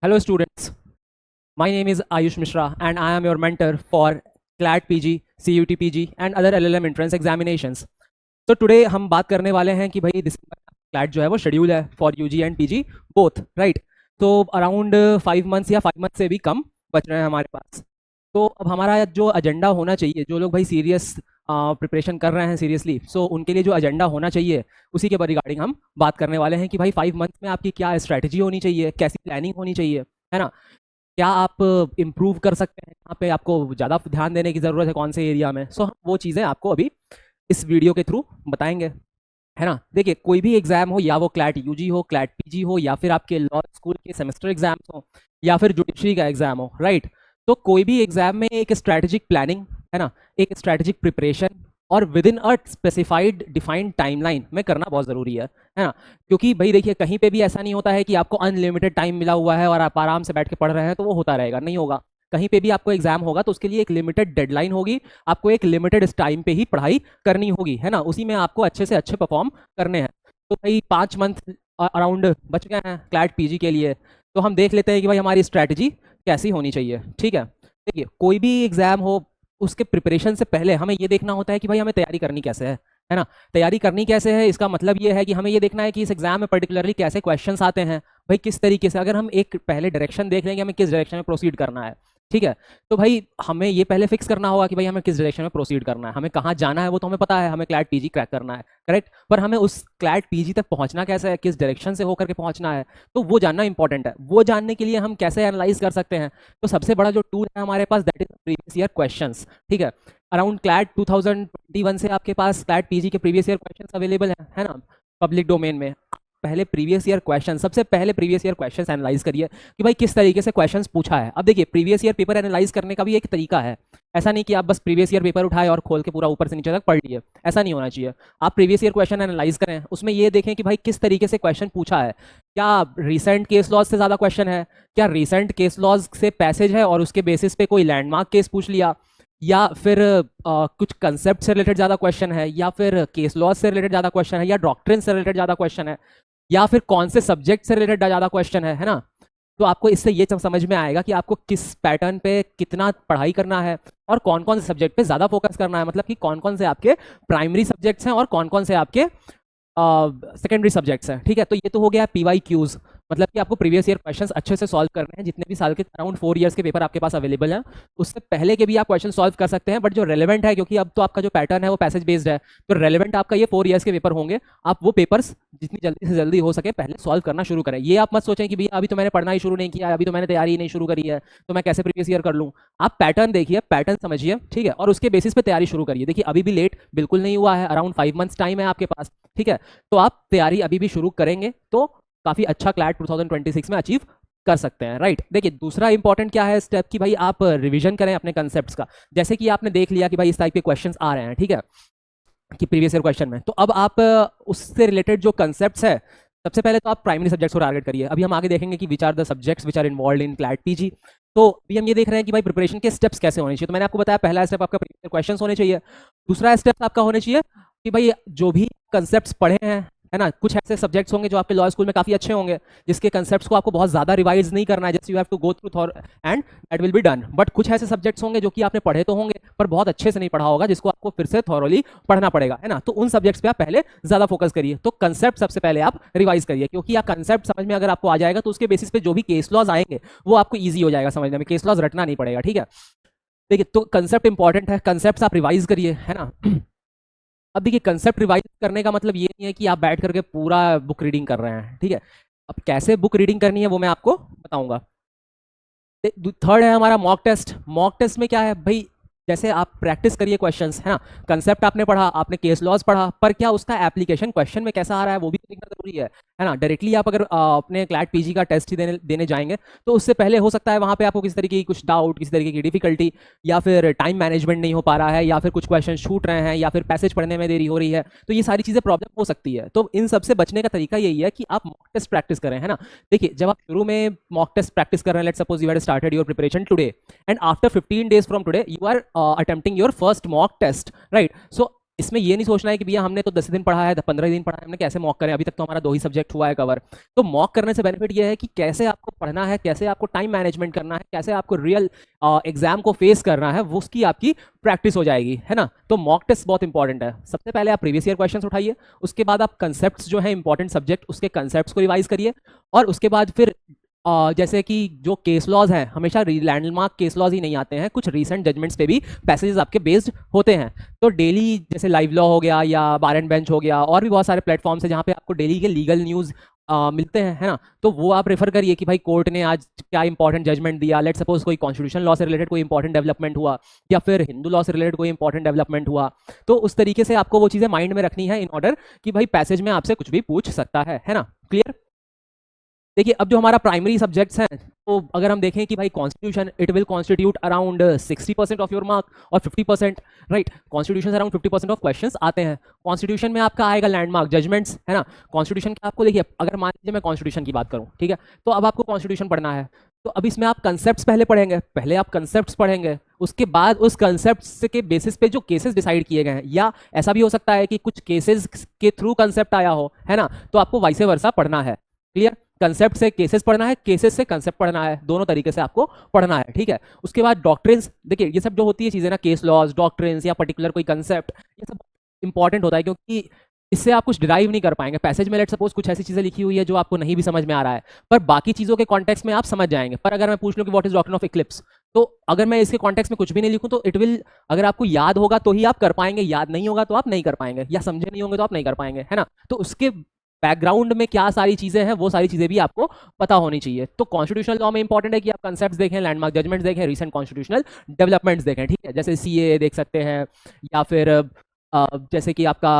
Hello students, my name is Ayush Mishra and I am your mentor for CLAT PG, CUT PG and other LLM entrance examinations. तो today हम बात करने वाले हैं कि भाई दिसंबर क्लैट जो है वो शेड्यूल है for UG and PG both, right? तो अराउंड 5 मंथ्स या 5 मंथ से भी कम बच रहे हैं हमारे पास। तो अब हमारा जो एजेंडा होना चाहिए, जो लोग भाई सीरियस प्रिपरेशन कर रहे हैं सीरियसली, सो उनके लिए जो एजेंडा होना चाहिए उसी के रिगार्डिंग हम बात करने वाले हैं कि भाई 5 मंथ में आपकी क्या स्ट्रैटेजी होनी चाहिए, कैसी प्लानिंग होनी चाहिए, है ना? क्या आप इम्प्रूव कर सकते हैं, यहाँ पे आपको ज़्यादा ध्यान देने की ज़रूरत है कौन से एरिया में। सो हम वो चीज़ें आपको अभी इस वीडियो के थ्रू बताएंगे, है ना? देखिए, कोई भी एग्जाम हो, या वो क्लैट यूजी हो, क्लैट पीजी हो, या फिर आपके लॉ स्कूल के सेमेस्टर एग्जाम्स हो, या फिर जुडिशरी का एग्जाम हो, राइट? तो कोई भी एग्जाम में एक स्ट्रैटेजिक प्लानिंग, है ना, एक स्ट्रैटेजिक प्रिपरेशन और with in a specified defined timeline में करना बहुत ज़रूरी है ना? क्योंकि भाई देखिए, कहीं पे भी ऐसा नहीं होता है कि आपको अनलिमिटेड टाइम मिला हुआ है और आप आराम से बैठ के पढ़ रहे हैं तो वो होता रहेगा, नहीं होगा। कहीं पे भी आपको एग्जाम होगा तो उसके लिए एक लिमिटेड डेडलाइन होगी, आपको एक लिमिटेड टाइम पे ही पढ़ाई करनी होगी, है ना? उसी में आपको अच्छे से अच्छे परफॉर्म करने हैं। तो भाई 5 मंथ अराउंड बच गए हैं क्लैट पीजी के लिए, तो हम देख लेते हैं कि भाई हमारी स्ट्रैटेजी कैसी होनी चाहिए, ठीक है? देखिए, कोई भी एग्जाम हो, उसके प्रिपरेशन से पहले हमें ये देखना होता है कि भाई हमें तैयारी करनी कैसे है ना? तैयारी करनी कैसे है, इसका मतलब ये है कि हमें ये देखना है कि इस एग्जाम में पर्टिकुलरली कैसे क्वेश्चंस आते हैं, भाई किस तरीके से। अगर हम एक पहले डायरेक्शन देख लेंगे हमें किस डायरेक्शन में प्रोसीड करना है, ठीक है? तो भाई हमें ये पहले फिक्स करना होगा कि भाई हमें किस डायरेक्शन में प्रोसीड करना है, हमें कहाँ जाना है वो तो हमें पता है, हमें क्लैट पीजी क्रैक करना है, करेक्ट? पर हमें उस क्लैट पीजी तक पहुंचना कैसे है, किस डायरेक्शन से होकर के पहुंचना है, तो वो जानना इंपॉर्टेंट है। वो जानने के लिए हम कैसे एनालाइज कर सकते हैं? तो सबसे बड़ा जो टूल है हमारे पास, that is previous year questions, ठीक है? अराउंड क्लैट 2021 से आपके पास क्लैट पीजी के प्रीवियस ईयर क्वेश्चंस अवेलेबल है ना, पब्लिक डोमेन में। पहले प्रीवियस ईयर क्वेश्चन, सबसे पहले प्रीवियस ईयर क्वेश्चंस एनालाइज करिए कि भाई किस तरीके से क्वेश्चंस पूछा है। अब देखिए, प्रीवियस ईयर पेपर एनालाइज करने का भी एक तरीका है। ऐसा नहीं कि आप बस प्रीवियस ईयर पेपर उठाए और खोल के पूरा ऊपर से नीचे तक पढ़ लिए, ऐसा नहीं होना चाहिए। आप प्रीवियस ईयर क्वेश्चन एनालाइज करें, उसमें ये देखें कि भाई किस तरीके से क्वेश्चन पूछा है। क्या रिसेंट केस लॉज से ज़्यादा क्वेश्चन है, क्या रिसेंट केस लॉज से पैसेज है और उसके बेसिस पे कोई लैंडमार्क केस पूछ लिया, या फिर कुछ कंसेप्ट से रिलेटेड ज़्यादा क्वेश्चन है, या फिर केस लॉज से रिलेटेड ज़्यादा क्वेश्चन है, या डॉक्ट्रिन से रिलेटेड ज़्यादा क्वेश्चन है, या फिर कौन से सब्जेक्ट से रिलेटेड ज़्यादा क्वेश्चन है ना? तो आपको इससे ये समझ में आएगा कि आपको किस पैटर्न पे कितना पढ़ाई करना है और कौन कौन से सब्जेक्ट पे ज़्यादा फोकस करना है। मतलब कि कौन कौन से आपके प्राइमरी सब्जेक्ट्स हैं और कौन कौन से आपके सेकेंडरी सब्जेक्ट्स हैं, ठीक है? तो ये तो हो गया PYQs, मतलब कि आपको प्रीवियस ईयर क्वेश्चंस अच्छे से सॉल्व करने हैं। जितने भी साल के अराउंड 4 इयर्स के पेपर आपके पास अवेलेबल हैं, उससे पहले के भी आप क्वेश्चन सॉल्व कर सकते हैं, बट जो रेलेवेंट है, क्योंकि अब तो आपका जो पैटर्न है वो पैसेज बेस्ड है, तो रेलेवेंट आपका ये 4 इयर्स के पेपर होंगे। आप वो पेपर्स जितनी जल्दी से जल्दी हो सके पहले सॉल्व करना शुरू करें। ये आप मत सोचें कि भैया अभी तो मैंने पढ़ना ही शुरू नहीं किया, अभी तो मैंने तैयारी ही नहीं शुरू करी है, तो मैं कैसे प्रीवियस ईयर कर लूँ। आप पैटर्न देखिए, पैटर्न समझिए, ठीक है? और उसके बेसिस पे तैयारी शुरू करिए। देखिए, अभी भी लेट बिल्कुल नहीं हुआ है, अराउंड 5 मंथ्स टाइम है आपके पास, ठीक है? तो आप तैयारी अभी भी शुरू करेंगे तो काफी अच्छा क्लैट 2026 में अचीव कर सकते हैं, राइट? देखिए, दूसरा इंपॉर्टेंट क्या है स्टेप कि भाई आप रिवीजन करें अपने कंसेप्ट्स का। जैसे कि आपने देख लिया कि भाई इस टाइप के क्वेश्चंस आ रहे हैं, ठीक है, कि प्रीवियस ईयर क्वेश्चन में, तो अब आप उससे रिलेटेड जो कंसेप्ट्स है, सबसे पहले तो आप प्राइमरी सब्जेक्ट्स को टारगेट करिए। अभी हम आगे देखेंगे कि which are the subjects which are involve in CLAT PG. तो अभी हम ये देख रहे हैं कि भाई प्रिपरेशन के स्टेप्स कैसे होने चाहिए। तो मैंने आपको बताया, पहला स्टेप आपका प्रीवियस ईयर क्वेश्चंस होने चाहिए। दूसरा स्टेप आपका होने चाहिए कि भाई जो भी कंसेप्ट्स पढ़े हैं, है ना, कुछ ऐसे सब्जेक्ट्स होंगे जो आपके लॉ स्कूल में काफी अच्छे होंगे, जिसके कंसेप्ट्स को आपको बहुत ज्यादा रिवाइज नहीं करना है, just you have to go through and that will be done. But कुछ ऐसे सब्जेक्ट्स होंगे जो कि आपने पढ़े तो होंगे पर बहुत अच्छे से नहीं पढ़ा होगा, जिसको आपको फिर से थॉरोली पढ़ना पड़ेगा, है ना? तो उन सब्जेक्ट्स पे आप पहले ज्यादा फोकस करिए। तो कंसेप्ट सबसे पहले आप रिवाइज करिए, क्योंकि आप कंसेप्ट समझ में अगर आपको आ जाएगा तो उसके बेसिस पे जो भी केस लॉज आएंगे वो आपको ईजी हो जाएगा समझने में, केस लॉज रटना नहीं पड़ेगा, ठीक है? देखिए, तो कंसेप्ट इंपॉर्टेंट है, कंसेप्ट आप रिवाइज करिए, है ना? अब देखिए, कंसेप्ट रिवाइज करने का मतलब ये नहीं है कि आप बैठ करके पूरा बुक रीडिंग कर रहे हैं, ठीक है? अब कैसे बुक रीडिंग करनी है वो मैं आपको बताऊंगा। थर्ड है हमारा मॉक टेस्ट। मॉक टेस्ट में क्या है भाई, जैसे आप प्रैक्टिस करिए क्वेश्चंस, है ना? कंसेप्ट आपने पढ़ा, आपने केस लॉज पढ़ा, पर क्या उसका एप्लीकेशन क्वेश्चन में कैसा आ रहा है वो भी देखना जरूरी है ना? डायरेक्टली आप अगर अपने क्लैट पीजी का टेस्ट ही देने जाएंगे तो उससे पहले हो सकता है वहां पे आपको किसी तरीके की कुछ डाउट, किसी तरीके की डिफिकल्टी, या फिर टाइम मैनेजमेंट नहीं हो पा रहा है, या फिर कुछ क्वेश्चन छूट रहे हैं, या फिर पैसेज पढ़ने में देरी हो रही है, तो ये सारी चीजें प्रॉब्लम हो सकती है। तो इन सबसे बचने का तरीका यही है कि आप मॉक टेस्ट प्रैक्टिस करें, है ना? देखिए, जब आप शुरू में मॉक टेस्ट प्रैक्टिस कर रहे हैं, let's suppose you had started your preparation today and after 15 days from today you are attempting your first mock test, right? So इसमें ये नहीं सोचना है कि भैया हमने तो 10 दिन पढ़ा है, 15 दिन पढ़ा है, हमने कैसे मॉक करें, अभी तक तो हमारा 2 ही सब्जेक्ट हुआ है कवर। तो मॉक करने से बेनिफिट ये है कि कैसे आपको पढ़ना है, कैसे आपको टाइम मैनेजमेंट करना है, कैसे आपको रियल एग्जाम को फेस करना है, वो उसकी आपकी प्रैक्टिस हो जाएगी, है ना। तो मॉक टेस्ट बहुत इंपॉर्टेंट है। सबसे पहले आप प्रीवियस ईयर क्वेश्चंस उठाइए, उसके बाद आप कंसेप्ट जो है इंपॉर्टेंट सब्जेक्ट उसके कंसेप्ट को रिवाइज करिए, और उसके बाद फिर जैसे कि जो केस लॉज हैं, हमेशा लैंडमार्क केस लॉज ही नहीं आते हैं, कुछ रीसेंट जजमेंट्स पे भी पैसेजेस आपके बेस्ड होते हैं। तो डेली जैसे लाइव लॉ हो गया या बार एंड बेंच हो गया, और भी बहुत सारे प्लेटफॉर्म्स हैं जहाँ पे आपको डेली के लीगल न्यूज़ मिलते हैं, है ना। तो वो आप रेफर करिए कि भाई कोर्ट ने आज क्या इंपॉर्टेंट जजमेंट दिया। लेट सपोज कोई कॉन्स्टिट्यूशन लॉ से रिलेटेड कोई इंपॉर्टेंट डेवलपमेंट हुआ, या फिर हिंदू लॉ से रिलेटेड कोई इंपॉर्टेंट डेवलपमेंट हुआ, तो उस तरीके से आपको वो चीज़ें माइंड में रखनी है इन ऑर्डर कि भाई पैसेज में आपसे कुछ भी पूछ सकता है ना। क्लियर। देखिए अब जो हमारा प्राइमरी सब्जेक्ट्स हैं, तो अगर हम देखें कि भाई constitution, it will constitute around 60% of your mark और 50%, right. Constitution around 50% of questions आते हैं। कॉन्स्टिट्यूशन में आपका आएगा लैंडमार्क जजमेंट्स, है ना। कॉन्स्टिट्यूशन का आपको देखिए, अगर मान लीजिए मैं कॉन्स्टिट्यूशन की बात करूं, ठीक है, तो अब आपको कॉन्स्टिट्यूशन पढ़ना है, तो अब इसमें आप कंसेप्ट पहले पढ़ेंगे, पहले आप कंसेप्ट पढ़ेंगे, उसके बाद उस कंसेप्ट के बेसिस पे जो केसेस डिसाइड किए गए हैं, या ऐसा भी हो सकता है कि कुछ केसेस के थ्रू कंसेप्ट आया हो, है ना, तो आपको वाइस वर्सा पढ़ना है। क्लियर। कंसेप्ट से केसेस पढ़ना है, केसेस से कंसेप्ट पढ़ना है, दोनों तरीके से आपको पढ़ना है, ठीक है। उसके बाद डॉक्ट्रिन्स, देखिए ये सब जो होती है चीजें ना, केस लॉज, डॉक्ट्रिन्स या पर्टिकुलर कोई कंसेप्ट, ये सब इंपॉर्टेंट होता है, क्योंकि इससे आप कुछ डिराइव नहीं कर पाएंगे। पैसेज में लेट सपोज कुछ ऐसी चीजें लिखी हुई है जो आपको नहीं भी समझ में आ रहा है, पर बाकी चीजों के कॉन्टेक्स्ट में आप समझ जाएंगे। पर अगर मैं पूछ लूं कि what is doctrine of Eclipse, तो अगर मैं इसके कॉन्टेक्स्ट में कुछ भी नहीं लिखूं तो इट विल, अगर आपको याद होगा तो ही आप कर पाएंगे, याद नहीं होगा तो आप नहीं कर पाएंगे, या समझे नहीं होंगे तो आप नहीं कर पाएंगे, है ना। तो उसके बैकग्राउंड में क्या सारी चीजें हैं, वो सारी चीजें भी आपको पता होनी चाहिए। तो कॉन्स्टिट्यूशनल लॉ में इंपॉर्टेंट है कि आप कंसेप्ट्स देखें, लैंडमार्क जजमेंट्स देखें, रीसेंट कॉन्स्टिट्यूशनल डेवलपमेंट्स देखें, ठीक है। जैसे सीए देख सकते हैं, या फिर जैसे कि आपका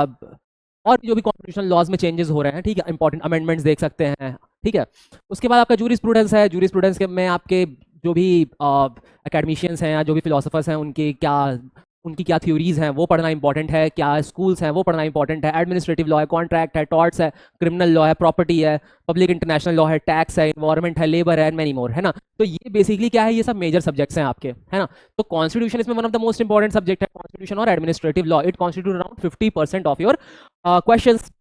और जो भी कॉन्स्टिट्यूशनल लॉज में चेंजेस हो रहे हैं, ठीक है, इंपॉर्टेंट अमेंडमेंट्स देख सकते हैं, ठीक है। उसके बाद आपका जूरिस्प्रूडेंस है। जूरिस्प्रूडेंस में आपके जो भी एकेडमिशियंस हैं या जो भी फिलोसफर्स हैं, उनकी क्या थ्योरीज हैं वो पढ़ना इंपॉर्टेंट है, क्या स्कूल्स हैं वो पढ़ना इंपॉर्टेंट है। एडमिनिस्ट्रेटिव लॉ है, कॉन्ट्रैक्ट है, टॉर्ट्स है, क्रिमिनल लॉ है, प्रॉपर्टी है, पब्लिक इंटरनेशनल लॉ है, टैक्स है, इन्वायरमेंट है, लेबर है, एंड मैनी मोर, है ना। तो ये बेसिकली क्या है, ये सब मेजर सब्जेक्ट्स हैं आपके, है ना। तो कॉन्स्टिट्यूशन इसमें one of the most important subject है, कॉन्स्टिट्यूशन और administrative law. It constitute around 50% of your questions,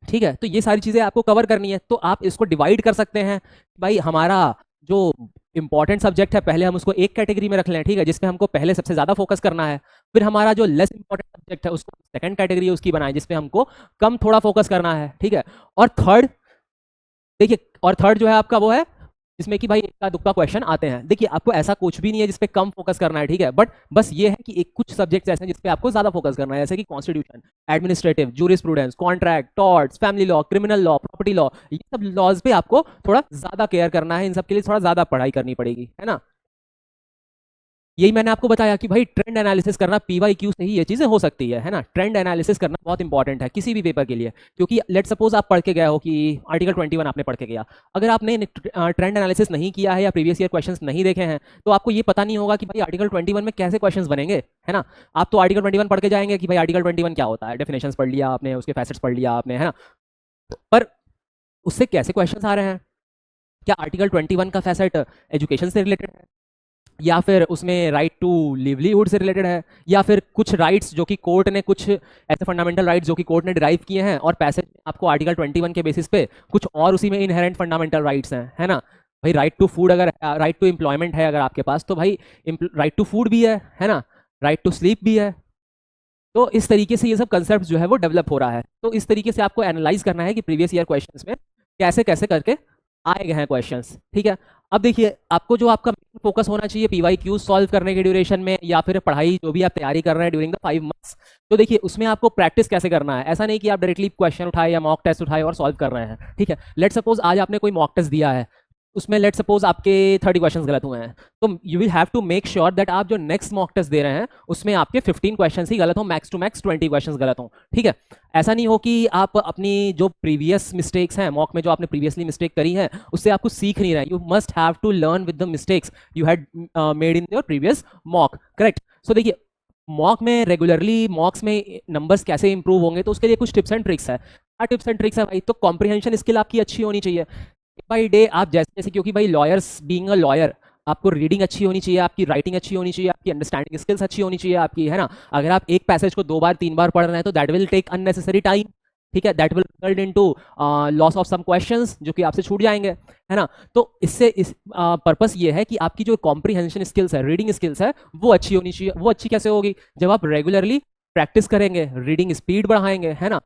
ठीक है। तो ये सारी चीजें आपको कवर करनी है। तो आप इसको डिवाइड कर सकते हैं, भाई हमारा जो इंपॉर्टेंट सब्जेक्ट है पहले हम उसको एक कैटेगरी में रख लें, ठीक है, जिसपे हमको पहले सबसे ज्यादा फोकस करना है। फिर हमारा जो लेस इंपॉर्टेंट सब्जेक्ट है उसको सेकंड कैटेगरी उसकी बनाएं, जिसपे हमको कम थोड़ा फोकस करना है, ठीक है। और थर्ड, देखिए, और थर्ड जो है आपका वो है जिसमें कि भाई इक्का दुक्का क्वेश्चन आते हैं। देखिए आपको ऐसा कुछ भी नहीं है जिसपे कम फोकस करना है, ठीक है, बट बस ये है कि एक कुछ सब्जेक्ट्स ऐसे हैं जिसपे आपको ज्यादा फोकस करना है, जैसे कि constitution, administrative, jurisprudence, contract, torts, family law, criminal law, property law, ये सब लॉज पे आपको थोड़ा ज्यादा केयर करना है, इन सब के लिए थोड़ा ज्यादा पढ़ाई करनी पड़ेगी, है ना। यही मैंने आपको बताया कि भाई ट्रेंड एनालिसिस करना पीवाईक्यू से ही ये चीजें हो सकती है ना। ट्रेंड एनालिसिस करना बहुत इंपॉर्टेंट है किसी भी पेपर के लिए, क्योंकि लेट सपोज आप पढ़ के गए हो कि आर्टिकल 21 आपने पढ़ के गया, अगर आपने ट्रेंड एनालिसिस नहीं किया है या प्रीवियस ईयर क्वेश्चंस नहीं देखे हैं, तो आपको ये पता नहीं होगा कि भाई आर्टिकल 21 में कैसे क्वेश्चंस बनेंगे, है ना। आप तो आर्टिकल 21 पढ़ के जाएंगे कि भाई आर्टिकल 21 क्या होता है, डेफिनेशंस पढ़ लिया आपने, उसके फैसेट्स पढ़ लिया आपने, है ना, पर उससे कैसे क्वेश्चंस आ रहे हैं, क्या आर्टिकल 21 का फैसेट एजुकेशन से रिलेटेड है, या फिर उसमें राइट टू लिवलीहुड से रिलेटेड है, या फिर कुछ राइट्स जो कि कोर्ट ने, कुछ ऐसे फंडामेंटल राइट्स जो कि कोर्ट ने डिराइव किए हैं, और पैसेज आपको आर्टिकल 21 के बेसिस पे कुछ और उसी में इनहेरेंट फंडामेंटल राइट्स हैं, है ना। भाई राइट टू फूड, अगर राइट टू एम्प्लॉयमेंट है अगर आपके पास, तो भाई राइट टू फूड भी है ना, राइट टू स्लीप भी है। तो इस तरीके से ये सब कंसेप्ट जो है वो डेवलप हो रहा है। तो इस तरीके से आपको एनालाइज करना है कि प्रीवियस ईयर क्वेश्चंस में कैसे कैसे करके आए गए हैं क्वेश्चंस, ठीक है। अब देखिए आपको जो आपका फोकस होना चाहिए पीवाईक्यू सॉल्व करने के ड्यूरेशन में, या फिर पढ़ाई जो भी आप तैयारी कर रहे हैं ड्यूरिंग द 5 मंथ्स, तो देखिए उसमें आपको प्रैक्टिस कैसे करना है। ऐसा नहीं कि आप डायरेक्टली क्वेश्चन उठाए या मॉक टेस्ट उठाए और सॉल्व कर रहे हैं, ठीक है। लेट सपोज आज आपने कोई मॉक टेस्ट दिया है, उसमें लेट सपोज आपके 30 क्वेश्चंस गलत हुए हैं, तो you will have to make sure that आप जो नेक्स्ट मॉक टेस्ट दे रहे हैं उसमें आपके 15 क्वेश्चंस ही गलत हो, मैक्स टू मैक्स 20 क्वेश्चंस गलत हो, ठीक है। ऐसा नहीं हो कि आप अपनी जो प्रीवियस मिस्टेक्स हैं मॉक में, जो आपने प्रीवियसली मिस्टेक करी है, उससे आपको सीख नहीं रहा है। You must have to learn with the mistakes you had made in your previous mock, correct. So देखिए मॉक में रेगुलरली मॉक्स में नंबर्स कैसे इंप्रूव होंगे, तो उसके लिए कुछ टिप्स एंड ट्रिक्स है। क्या टिप्स एंड ट्रिक्स है भाई, तो कॉम्प्रिहेंशन स्किल आपकी अच्छी होनी चाहिए बाई डे। आप जैसे जैसे, क्योंकि भाई लॉयर्स बीइंग अ लॉयर, आपको रीडिंग अच्छी होनी चाहिए, आपकी राइटिंग अच्छी होनी चाहिए, आपकी अंडरस्टैंडिंग स्किल्स अच्छी होनी चाहिए आपकी, है ना। अगर आप एक पैसेज को 2 बार 3 बार पढ़ रहे हैं तो that will take unnecessary time, ठीक है, that will result into loss of some questions जो कि आपसे छूट जाएंगे, है ना। तो इससे इस पर्पस ये है कि आपकी जो कॉम्प्रिहेंशन स्किल्स है, रीडिंग स्किल्स है, वो अच्छी होनी चाहिए। वो अच्छी कैसे होगी? जब आप रेगुलरली प्रैक्टिस करेंगे, रीडिंग स्पीड बढ़ाएंगे, है ना,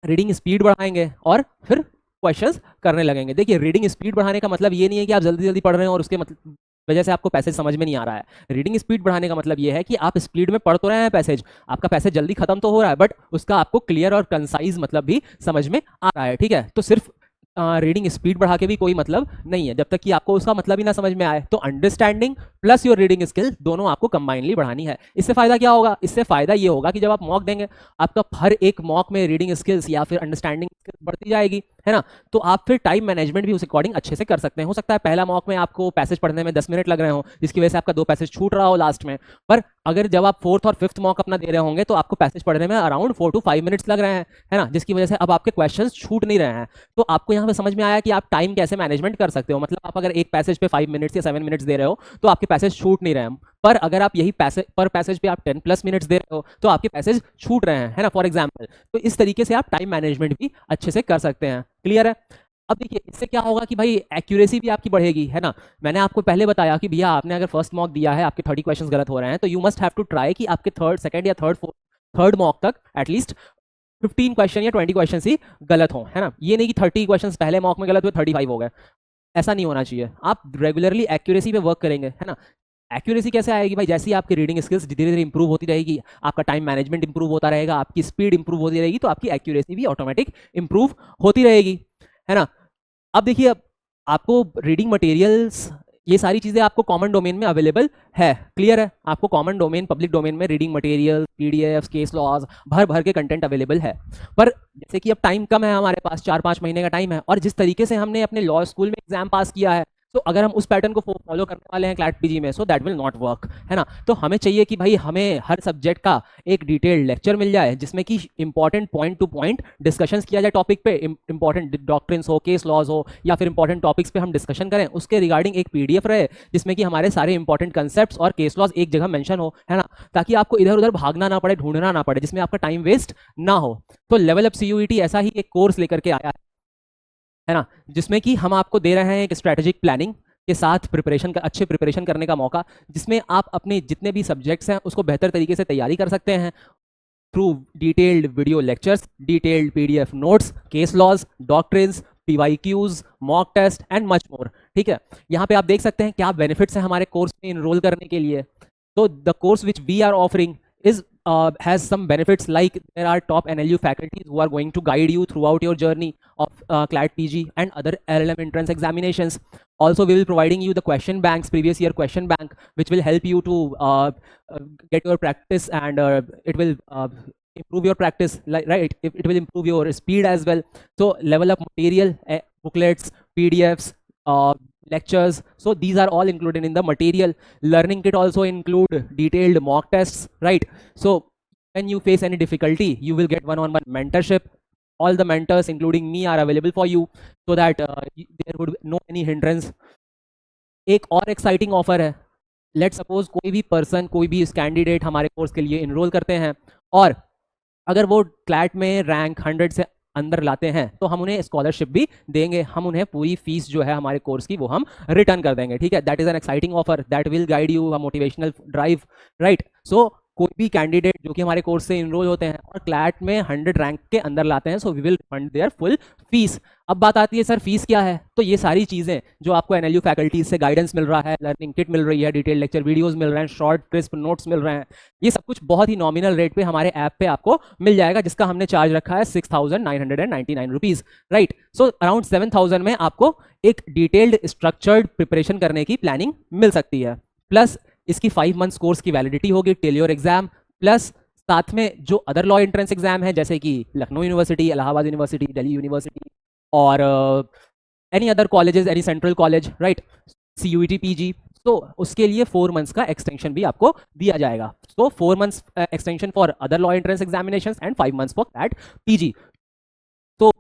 रीडिंग स्पीड बढ़ाएंगे और फिर क्वेश्चंस करने लगेंगे। देखिए, रीडिंग स्पीड बढ़ाने का मतलब ये नहीं है कि आप जल्दी जल्दी पढ़ रहे हैं और उसके मतलब वजह से आपको पैसेज समझ में नहीं आ रहा है। रीडिंग स्पीड बढ़ाने का मतलब ये है कि आप स्पीड में पढ़ तो रहे हैं पैसेज, आपका पैसेज जल्दी खत्म तो हो रहा है, बट उसका आपको क्लियर और कंसाइज मतलब भी समझ में आ रहा है, ठीक है। तो सिर्फ रीडिंग स्पीड बढ़ा के भी कोई मतलब नहीं है जब तक कि आपको उसका मतलब ही ना समझ में आए। तो understanding plus your reading skill दोनों आपको कंबाइनली बढ़ानी है। इससे फायदा क्या होगा? इससे फायदा ये होगा कि जब आप मॉक देंगे, आपका हर एक मॉक में रीडिंग स्किल्स या फिर अंडरस्टैंडिंग स्किल्स बढ़ती जाएगी, है ना। तो आप फिर टाइम मैनेजमेंट भी उस अकॉर्डिंग अच्छे से कर सकते हैं। हो सकता है पहला मॉक में आपको पैसेज पढ़ने में 10 मिनट लग रहे हो, जिसकी वजह से आपका 2 पैसेज छूट रहा हो लास्ट में, पर अगर जब आप 4th और 5th मॉक अपना दे रहे होंगे तो आपको पैसेज पढ़ने में अराउंड 4 to 5 मिनट्स लग रहे हैं, है ना, जिसकी वजह से अब आपके क्वेश्चंस छूट नहीं रहे हैं। तो आपको यहाँ पे समझ में आया कि आप टाइम कैसे मैनेजमेंट कर सकते हो। मतलब आप अगर एक पैसेज पे 5 मिनट्स या 7 मिनट्स दे रहे हो तो आपके पैसेज छूट नहीं रहे हैं, पर अगर आप यही पैसेज पर पैसेज पे आप 10+ मिनट्स दे रहे हो तो आपके पैसेज छूट रहे हैं, है ना, फॉर एग्जाम्पल। तो इस तरीके से आप टाइम मैनेजमेंट भी अच्छे से कर सकते हैं। क्लियर है? अब देखिए, इससे क्या होगा कि भाई एक्यूरेसी भी आपकी बढ़ेगी, है ना। मैंने आपको पहले बताया कि भैया आपने अगर फर्स्ट मॉक दिया है, आपके 30 क्वेश्चंस गलत हो रहे हैं, तो you must have to try कि आपके सेकंड या थर्ड मॉक तक एटलीस्ट 15 क्वेश्चन या 20 क्वेश्चन ही गलत हो, है ना। ये नहीं कि 30 क्वेश्चन पहले मॉक में गलत हुए, 35 हो गए, ऐसा नहीं होना चाहिए। आप रेगुलरली एक्यूरेसी पे वर्क करेंगे, है ना। एक्यूरेसी कैसे आएगी भाई? जैसे ही आपकी रीडिंग स्किल्स धीरे धीरे इंप्रूव होती रहेगी, आपका टाइम मैनेजमेंट इंप्रूव होता रहेगा, आपकी स्पीड इंप्रूव होती रहेगी, तो आपकी एक्यूरेसी भी ऑटोमेटिक इंप्रूव होती रहेगी, है ना। अब देखिए, अब आपको रीडिंग मटेरियल्स, ये सारी चीज़ें आपको कॉमन डोमेन में अवेलेबल है। क्लियर है? आपको कॉमन डोमेन, पब्लिक डोमेन में reading material, PDF, case laws, भर भर के कंटेंट अवेलेबल है। पर जैसे कि अब टाइम कम है, हमारे पास 4-5 महीने का टाइम है, और जिस तरीके से हमने अपने लॉ स्कूल में एग्जाम पास किया है, तो अगर हम उस पैटर्न को फॉलो करने वाले हैं क्लैट पीजी में, so that will not work, है ना। तो हमें चाहिए कि भाई हमें हर सब्जेक्ट का एक डिटेल्ड लेक्चर मिल जाए, जिसमें कि important point two point discussions किया जाए टॉपिक पे, इंपॉर्टेंट डॉक्ट्रिन्स हो, केस लॉज हो, या फिर इंपॉर्टेंट टॉपिक्स पे हम डिस्कशन करें, उसके रिगार्डिंग एक पीडीएफ रहे जिसमें कि हमारे सारे इंपॉर्टेंट कंसेप्ट्स और केस लॉज एक जगह मेंशन हो, है ना, ताकि आपको इधर उधर भागना ना पड़े, ढूंढना ना पड़े, जिसमें आपका टाइम वेस्ट ना हो। तो लेवल अप सीयूईटी ऐसा ही एक कोर्स लेकर के आया है ना, जिसमें कि हम आपको दे रहे हैं एक स्ट्रेटेजिक प्लानिंग के साथ प्रिपरेशन का, अच्छे प्रिपरेशन करने का मौका, जिसमें आप अपने जितने भी सब्जेक्ट्स हैं उसको बेहतर तरीके से तैयारी कर सकते हैं through detailed video lectures, detailed PDF notes, case laws, doctrines, PYQs, mock test and much more. ठीक है, यहाँ पे आप देख सकते हैं क्या बेनिफिट्स हैं हमारे कोर्स में इनरोल करने के लिए। तो the course which we are offering is has some benefits, like there are top NLU faculties who are going to guide you throughout your journey of CLAT PG and other LLM entrance examinations. Also, we will providing you the question banks, previous year question bank, which will help you to get your practice, and it will improve your practice, right? It will improve your speed as well. So level up material, booklets, PDFs, lectures, so these are all included in the material. Learning kit also include detailed mock tests, right? So when you face any difficulty, you will get one-on-one mentorship. All the mentors including me are available for you, so that there would no any hindrance. एक और exciting offer है, let suppose कोई भी person, कोई भी candidate हमारे course के लिए इनरोल करते हैं, और अगर वो क्लैट में रैंक 100 से अंदर लाते हैं तो हम उन्हें स्कॉलरशिप भी देंगे, हम उन्हें पूरी फीस जो है हमारे कोर्स की वो हम रिटर्न कर देंगे। ठीक है, that is an exciting offer that will guide you a motivational drive, right. So कोई भी कैंडिडेट जो कि हमारे कोर्स से इनरोल होते हैं और क्लैट में 100 रैंक के अंदर लाते हैं, so we will fund their full fees. अब बात आती है सर फीस क्या है, तो ये सारी चीज़ें जो आपको एनएलयू फैकल्टीज से गाइडेंस मिल रहा है, लर्निंग किट मिल रही है, डिटेल लेक्चर वीडियोस मिल रहे हैं, शॉर्ट क्रिस्प नोट्स मिल रहे हैं, ये सब कुछ बहुत ही नॉमिनल रेट पे हमारे ऐप पे आपको मिल जाएगा, जिसका हमने चार्ज रखा है 6,999 रुपीज़, राइट। सो अराउंड 7,000 में आपको एक डिटेल्ड स्ट्रक्चर्ड प्रिपरेशन करने की प्लानिंग मिल सकती है, प्लस इसकी 5 मंथ्स कोर्स की वैलिडिटी होगी टिल योर एग्जाम, प्लस साथ में जो अदर लॉ एंट्रेंस एग्जाम है जैसे कि Lucknow university, Allahabad university, Delhi university, और any other colleges, any central college, right, CUET PG, तो उसके लिए 4 मंथ्स का एक्सटेंशन भी आपको दिया जाएगा। तो 4 months extension for other law entrance examinations and 5 months for CLAT PG। तो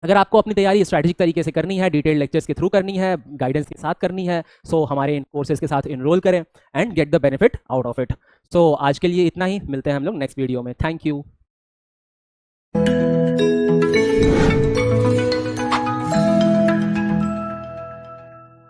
अगर आपको अपनी तैयारी स्ट्रैटेजिक तरीके से करनी है, डिटेल्ड लेक्चर्स के थ्रू करनी है, गाइडेंस के साथ करनी है, सो हमारे इन कोर्सेज के साथ इनरोल करें and get the benefit out of it. So आज के लिए इतना ही, मिलते हैं हम लोग नेक्स्ट वीडियो में। Thank you.